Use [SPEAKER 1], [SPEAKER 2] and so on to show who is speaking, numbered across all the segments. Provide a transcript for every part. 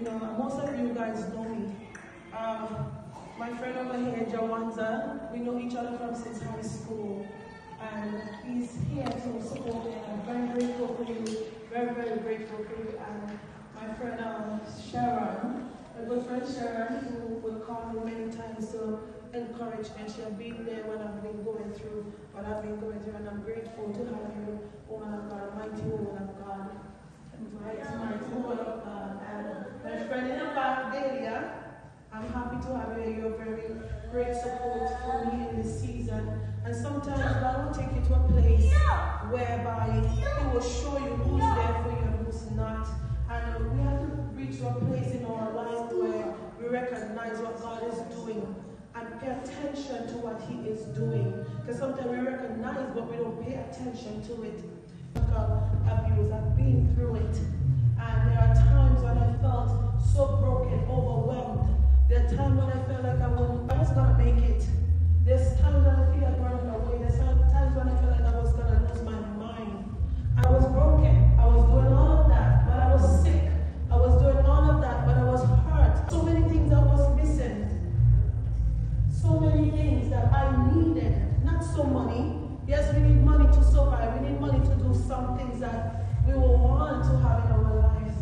[SPEAKER 1] you know, most of you guys know me. My friend over here, Jawanza, we know each other from since high school. And he's here to support me. I'm very grateful for you. Very, very grateful for you. And my friend Sharon, a good friend Sharon, who will call me many times to encourage me. She'll be there when I've been going through what I've been going through. And I'm grateful to have you, woman of God, mighty woman of God. Mighty woman of God. And my friend in the back, Delia, I'm happy to have you. You're very great support for me in this season. And sometimes God will take you to a place whereby He will show you who's there for you and who's not. And we have to reach to a place in our life where we recognize what God is doing and pay attention to what He is doing. Because sometimes we recognize but we don't pay attention to it. Abuse, I've been through it. And there are times when I felt so broken, overwhelmed. There are times when I felt like I was going to make it. There's times when I feel like running away. There's times when I feel like I was going to lose my mind. I was broken. I was doing all of that, but I was sick. I was doing all of that, but I was hurt. So many things I was missing. So many things that I needed. Not so money. Yes, we need money to survive. We need money to do some things that we will want to have in our life.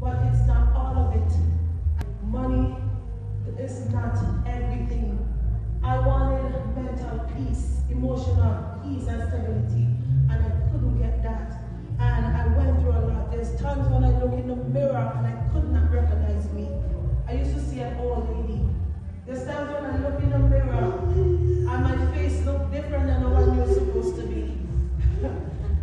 [SPEAKER 1] But it's not all of it. Money is not everything. I wanted mental peace, emotional peace and stability, and I couldn't get that. And I went through a lot. There's times when I look in the mirror and I could not recognize me. I used to see an old lady. There's times when I look in the mirror and my face looked different than the one you're supposed to be.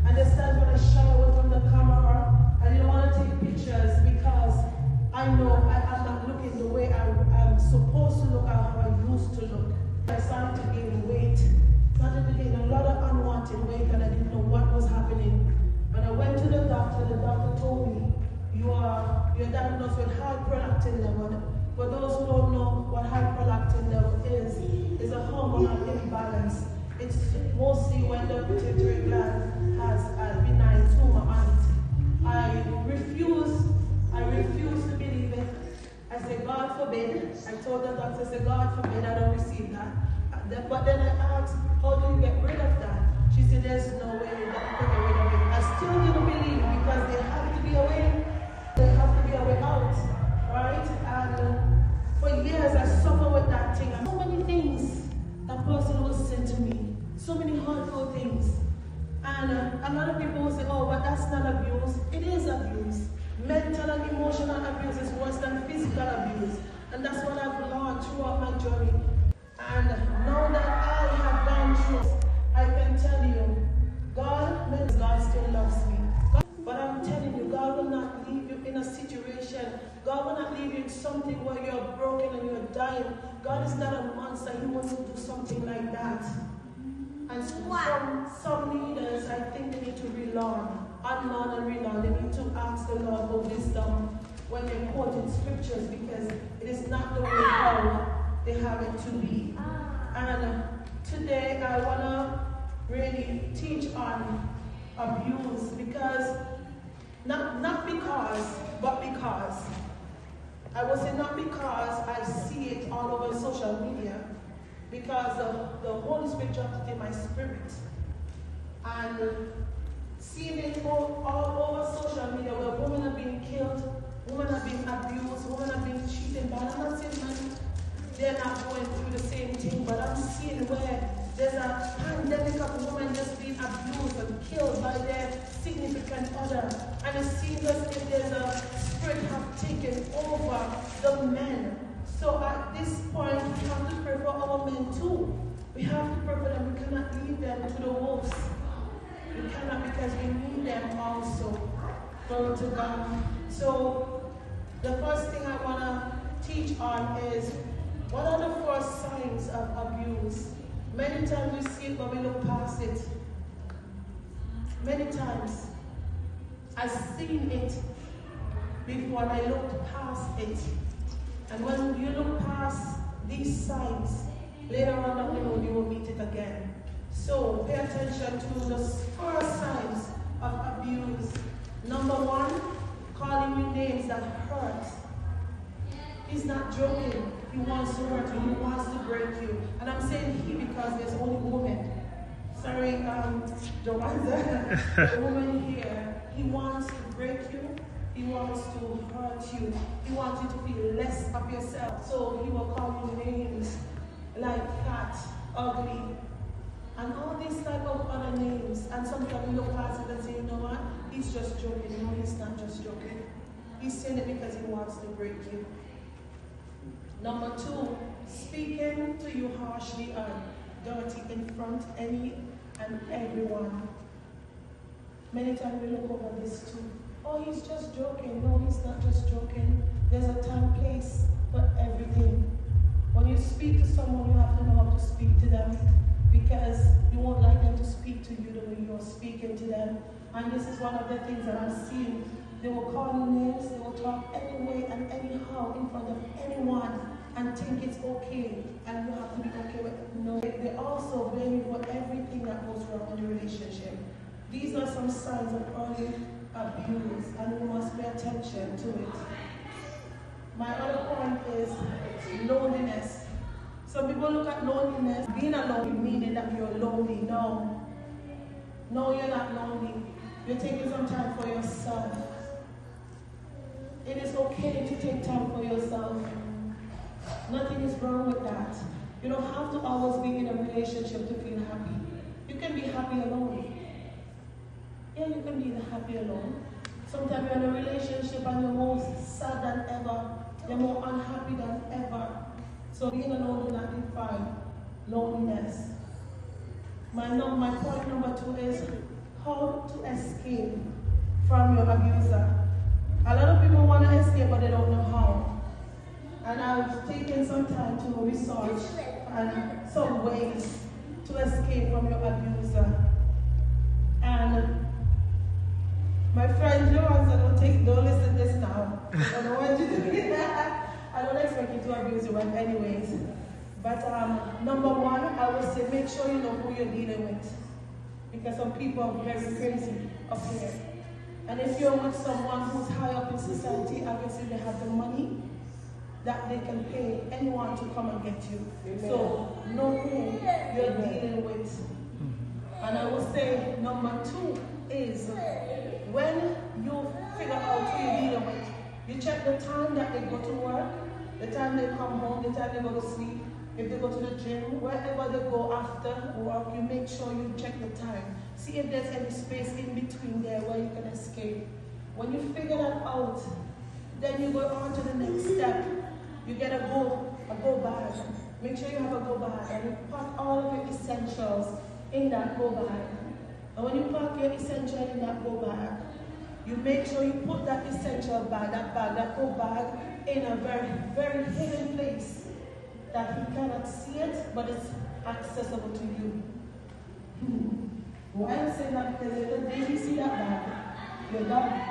[SPEAKER 1] And there's times when I shy away from the camera. I didn't want to take pictures because I know I'm not looking the way I'm supposed to look or how I used to look. I started to gain weight, started to gain a lot of unwanted weight, and I didn't know what was happening. When I went to the doctor told me, you're diagnosed with high prolactin level. For those who don't know what high prolactin level is a hormonal imbalance. It's mostly when the pituitary gland has a benign tumor on it. I refuse to believe it. I said, God forbid. I told the doctor, I said, God forbid I don't receive that. But then I asked, how do you get rid of that? She said, there's no way that you can get rid of it. I still didn't believe because there has to be a way. There has to be a way out, right? And for years I suffered with that thing. And so many things that person will say to me. So many hurtful things. And a lot of people will say, oh, but that's not abuse. It is abuse. Mental and emotional abuse is worse than physical abuse. And that's what I've learned throughout my journey. And now that I have gone through, I can tell you, God still loves me. But I'm telling you, God will not leave you in a situation. God will not leave you in something where you're broken and you're dying. God is not a monster. He wants to do something like that. And some leaders, I think they need to relearn, unlearn and relearn. They need to ask the Lord for wisdom when they're quoting scriptures because it is not the way how they have it to be. And today I want to really teach on abuse because, not because, but because. I will say not because I see it all over social media, because the Holy Spirit dropped it in my spirit. And seeing it all over social media where women are being killed, women are being abused, women are being cheated. But I'm not saying that they're not going through the same thing, but I'm seeing where there's a pandemic of women just being abused and killed by their significant other. And it seems as if there's a spirit have taken over the men. So at this point, we have to pray for our men too. We have to pray for them. We cannot leave them to the wolves. We cannot, because we need them also. Glory to God. So the first thing I want to teach on is, what are the first signs of abuse? Many times we see it, but we look past it. Many times I've seen it before and I looked past it. And when you look past these signs, later on down the road you will meet it again. So pay attention to the first signs of abuse. Number one, calling you names that hurt. He's not joking. He wants to hurt you. He wants to break you. And I'm saying he because there's only women. Sorry, Joanza, the woman here. He wants to break you. He wants to hurt you. He wants you to feel less of yourself. So he will call you names like fat, ugly, and all these type of other names. And sometimes we look past it and say, you know what? He's just joking. No, he's not just joking. He's saying it because he wants to break you. Number 2, speaking to you harshly and dirty in front of any and everyone. Many times we look over this too. Oh, he's just joking. No, he's not just joking. There's a time, place for everything. When you speak to someone, you have to know how to speak to them, because you won't like them to speak to you the way you're speaking to them. And this is one of the things that I'm seeing. They will call you names, they will talk anyway and anyhow in front of anyone and think it's okay, and you have to be okay with it. No, they also blame you for everything that goes wrong in the relationship. These are some signs of early abuse, and we must pay attention to it. My other point is loneliness. Some people look at loneliness, being alone, meaning that you're lonely. No. No, you're not lonely. You're taking some time for yourself. It is okay to take time for yourself. Nothing is wrong with that. You don't have to always be in a relationship to feel happy. You can be happy alone. Yeah, you can be happy alone. Sometimes you're in a relationship and you're more sad than ever. You're more unhappy than ever. So being alone will not define loneliness. My point number 2 is how to escape from your abuser. A lot of people want to escape, but they don't know how. And I've taken some time to research and some ways to escape from your abuser. And my friend Joanza, don't listen to this now. I don't want you to do that. I don't expect you to abuse you anyways. But number 1, I would say make sure you know who you're dealing with. Because some people are very crazy up here. And if you're with someone who's high up in society, obviously they have the money that they can pay anyone to come and get you. Amen. So know who you're dealing with. And I would say number 2 is when you figure out who you're dealing with, you check the time that they go to work, the time they come home, the time they go to sleep, if they go to the gym, wherever they go after work, you make sure you check the time. See if there's any space in between there where you can escape. When you figure that out, then you go on to the next step. You get a go bag. Make sure you have a go bag and you pack all of your essentials in that go bag. And when you pack your essential in that go bag, you make sure you put that essential bag, that go bag, in a very, very hidden place that he cannot see it, but it's accessible to you. Why I'm saying that? Because the day you see that bag, you're done.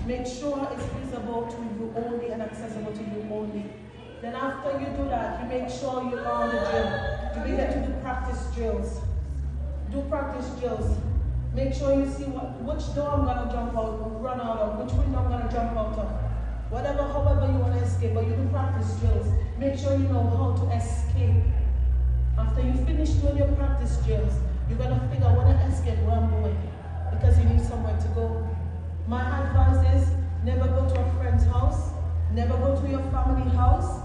[SPEAKER 1] Make sure it's visible to you only and accessible to you only. Then after you do that, you make sure you are on the drill. You begin to do practice drills. Do practice drills. Make sure you see which door I'm going to jump out, run out of, which window I'm going to jump out of. Whatever, however you want to escape, but you do practice drills. Make sure you know how to escape. After you finish doing your practice drills, you're going to figure out when I escape, where I'm going, because you need somewhere to go. My advice is never go to a friend's house, never go to your family house,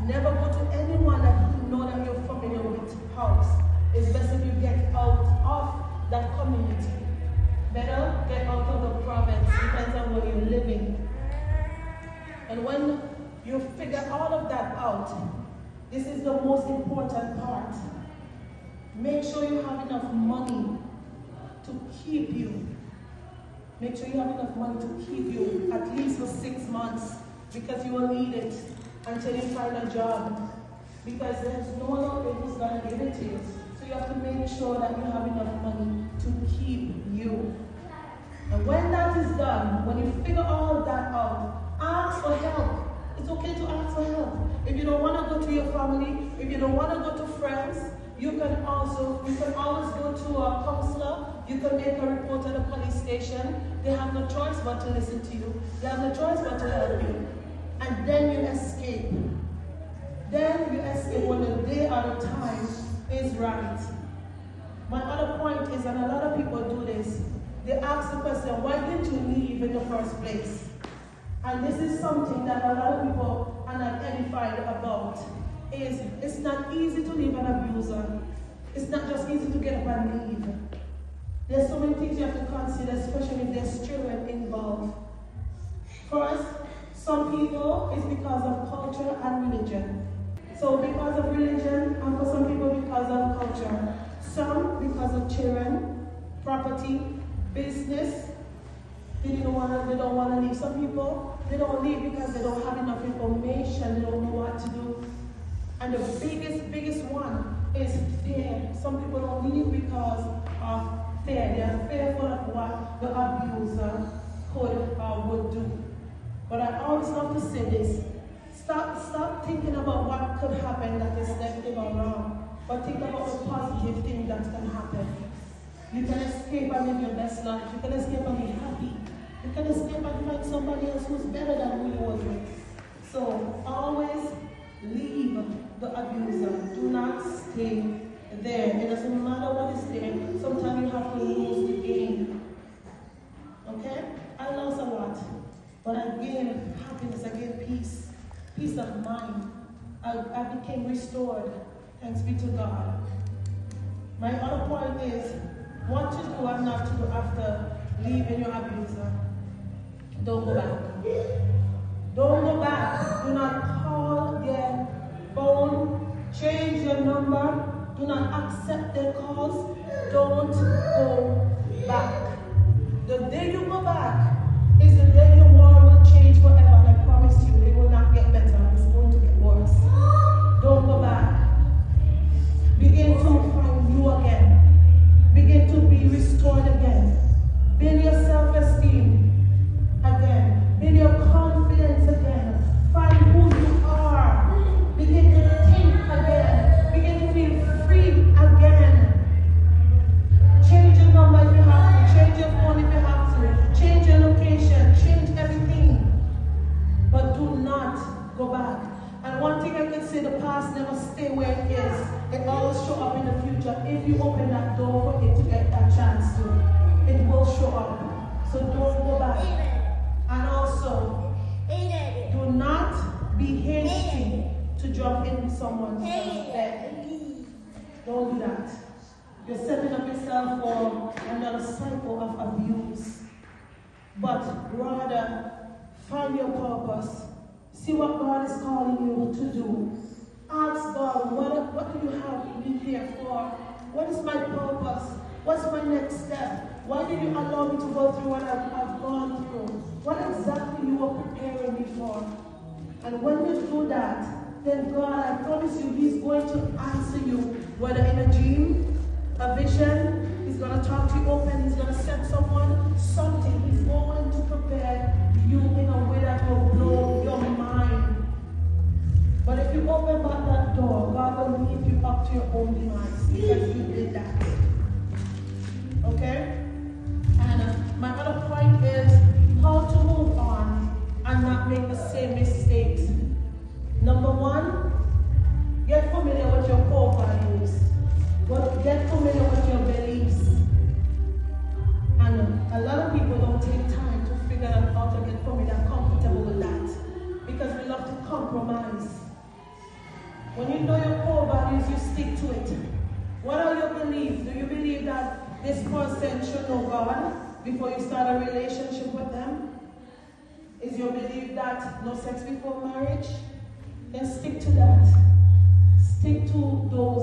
[SPEAKER 1] never go to anyone that you know that you're familiar with house. It's best if you get out of that community. Better get out of the province, depends on where you're living. And when you figure all of that out, this is the most important part. Make sure you have enough money to keep you. Make sure you have enough money to keep you at least for 6 months, because you will need it until you find a job. Because there's no one out there who's going to give it to you. So you have to make sure that you have enough money to keep you. And when that is done, when you figure all that out, ask for help. It's okay to ask for help. If you don't want to go to your family, if you don't want to go to friends, you can always go to a counselor You can make a report at the police station. They have no choice but to listen to you. They have no choice but to help you. And then you escape. Then you escape when the day or the time is right. My other point is, and a lot of people do this, they ask the question, why didn't you leave in the first place? And this is something that a lot of people are not edified about. It's not easy to leave an abuser. It's not just easy to get up and leave. There's so many things you have to consider, especially if there's children involved. First, some people, it's because of culture and religion. So because of religion, and for some people because of culture. Some because of children, property, business. They don't want to leave. Some people, they don't leave because they don't have enough information. They don't know what to do. And the biggest one is fear. Some people don't leave because of fear. They are fearful of what the abuser could or would do. But I always love to say this. Stop thinking about what could happen that is negative or wrong. But think about the positive thing that can happen. You can escape and live your best life. You can escape and be happy. You can escape and find somebody else who's better than who you was with. So always leave the abuser. Do not stay there. It doesn't matter what is there. Sometimes you have to lose the game. Okay? I lost a lot. But I gained happiness. I gained peace. Peace of mind. I became restored. Thanks be to God. My other point is what to do and not to do after leaving your abuser. Don't go back. Don't go back. Do not call their phone. Change your number. Do not accept their calls. Don't go back. The day you go back is the day your world will change forever. And I promise you, it will not get better. It's going to get worse. Don't go back. Begin to find you again. Begin to be restored again. Build your self-esteem again. Build your confidence again. Find who you are. Begin to think again. Begin to feel free again. Change your number if you have to. Change your phone if you have to. Change your location. Change everything. But do not go back. And one thing I can say, the past never stay where it is. It always show up in the future. If you open that door for it to get a chance to, it will show up. So don't go back. And also, do not be hasty to jump in someone's bed. Don't do that. You're setting up yourself for another cycle of abuse. But rather, find your purpose. See what God is calling you to do. Ask God, what do you have me here for? What is my purpose? What's my next step? Why did you allow me to go through what I've gone through? What exactly you were preparing me for? And when you do that, then God, I promise you, He's going to answer you. Whether in a dream, a vision, He's going to talk to you open, He's going to send someone, something. He's going to prepare you in a way that will blow your mind. But if you open back that door, God will lead you up to your own demise because you did that. Okay? And my other point is how to move on and not make the same mistakes. Number one, get familiar with your core values. Get familiar with your beliefs. And a lot of people don't take time to figure out how to get familiar and comfortable with that because we love to compromise. When you know your core values, you stick to it. What are your beliefs? Do you believe that this person should know God before you start a relationship with them? Is your belief that no sex before marriage? Then stick to that. Stick to those